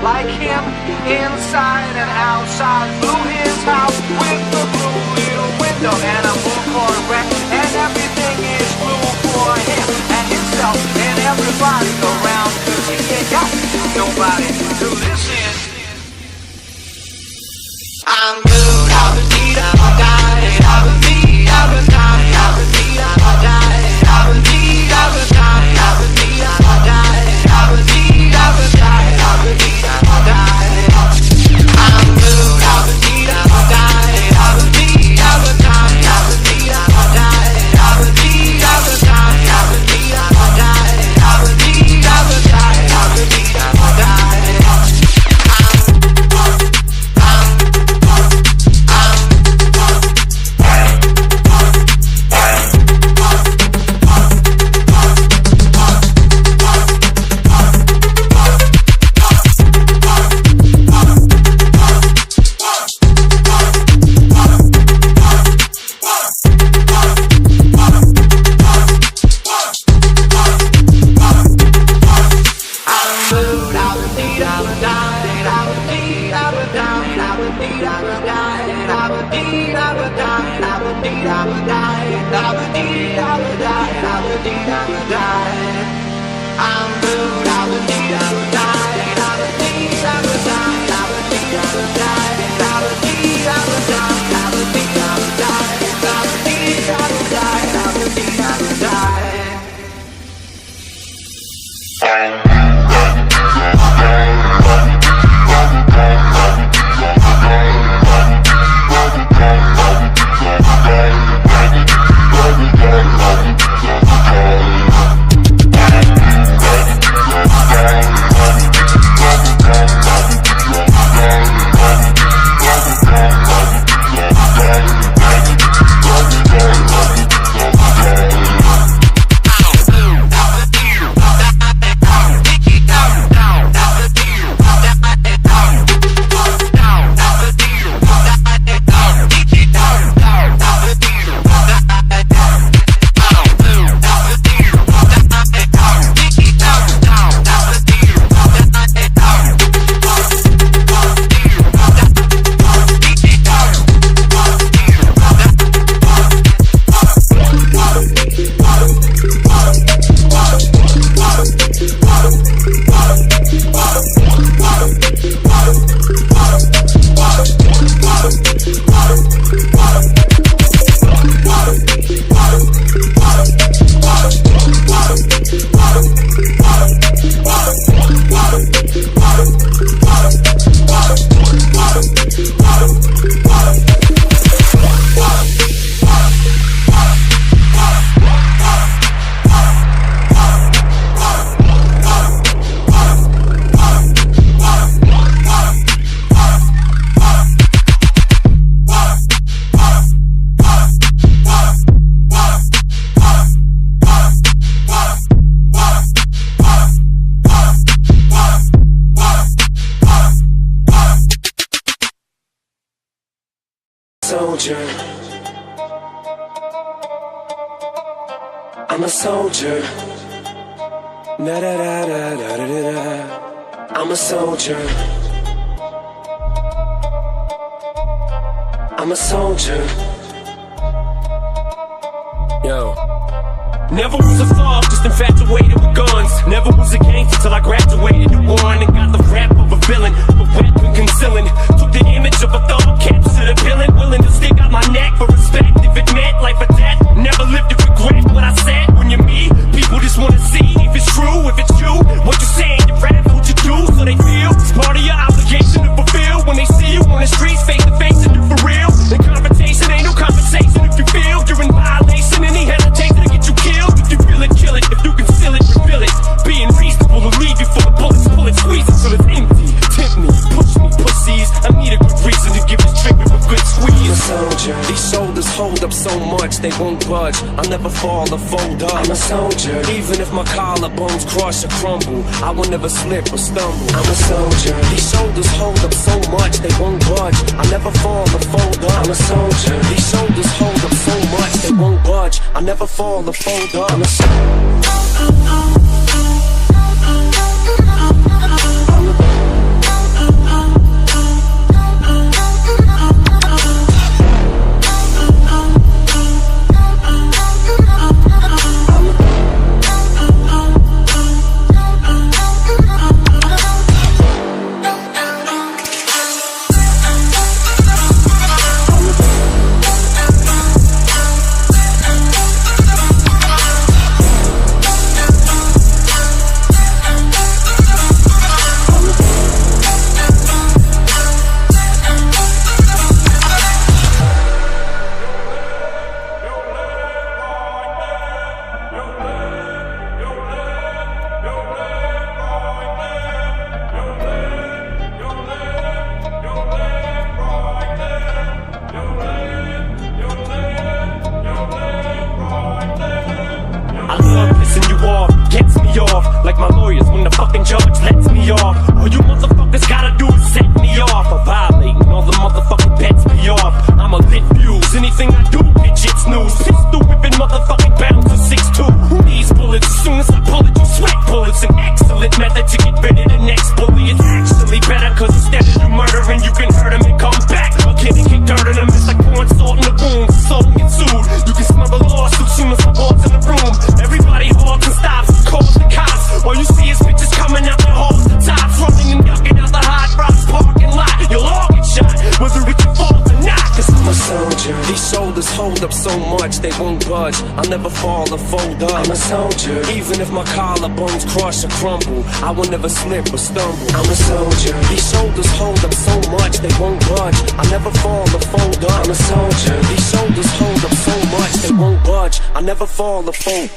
like him, inside and outside. Blew his house with the blue little window and a bullcorn wreck, and everything is blue for him and himself and everybody around, 'cause he ain't got nobody to listen. I'm blue, I've been beat, I've died, I've been beat, I've been died, I've been beat, I've died, I've been beat, I've been died, I've been beat, I've died, I've been beat, I've been died, I've been beat, I've died. I'm blue, I've been beat, I've died, I've been beat, I've been died, I've been beat, I've died, I've been beat, I've been died, I've been beat, I've died, I've been beat, I've been died, I've been beat, I've died. I'm a soldier. Da da da da da da da. I'm a soldier. I'm a soldier. Yo. Never was a thug, just infatuated with guns. Never was a gangster till I graduated and won and got the rap of a villain, a weapon concealing. Took the image of a thug, captured a villain, willing to stick out my neck for respect. If it meant life or death, never lived to regret what I said. When you're me, people just wanna see if it's true, if it's you. What you saying, you rap, what you do, so they feel it's part of your obligation to fulfill. When they see you on the streets, face to face, and you for real. The confrontation ain't no conversation if you feel you're in violation. Any hesitation to get you killed. If you feel it, kill it. If you can steal it, reveal it. Being reasonable to leave you full of bullets, pull it, squeeze it till it's empty. Tempt me, push me, pussies. I need a good reason to give this trigger a good squeeze. I'm a soldier. These shoulders hold up so much they won't budge. I'll never fall or fold up. I'm a soldier. Even if my collarbones crush or crumble, I will never slip or stumble. I'm a soldier. These shoulders hold up so much they won't budge. I'll never fall or fold up. I'm a soldier. These shoulders hold up so much they won't budge. I'll never fall or fold up. I'm a soldier. so much they won't budge. I'll never fall or fold up. I'm a soldier. Even if my collarbones crush or crumble, I will never slip or stumble. I'm a soldier. These shoulders hold up so much they won't budge. I'll never fall or fold up. I'm a soldier. These shoulders hold up so much they won't budge. I'll never fall or fold.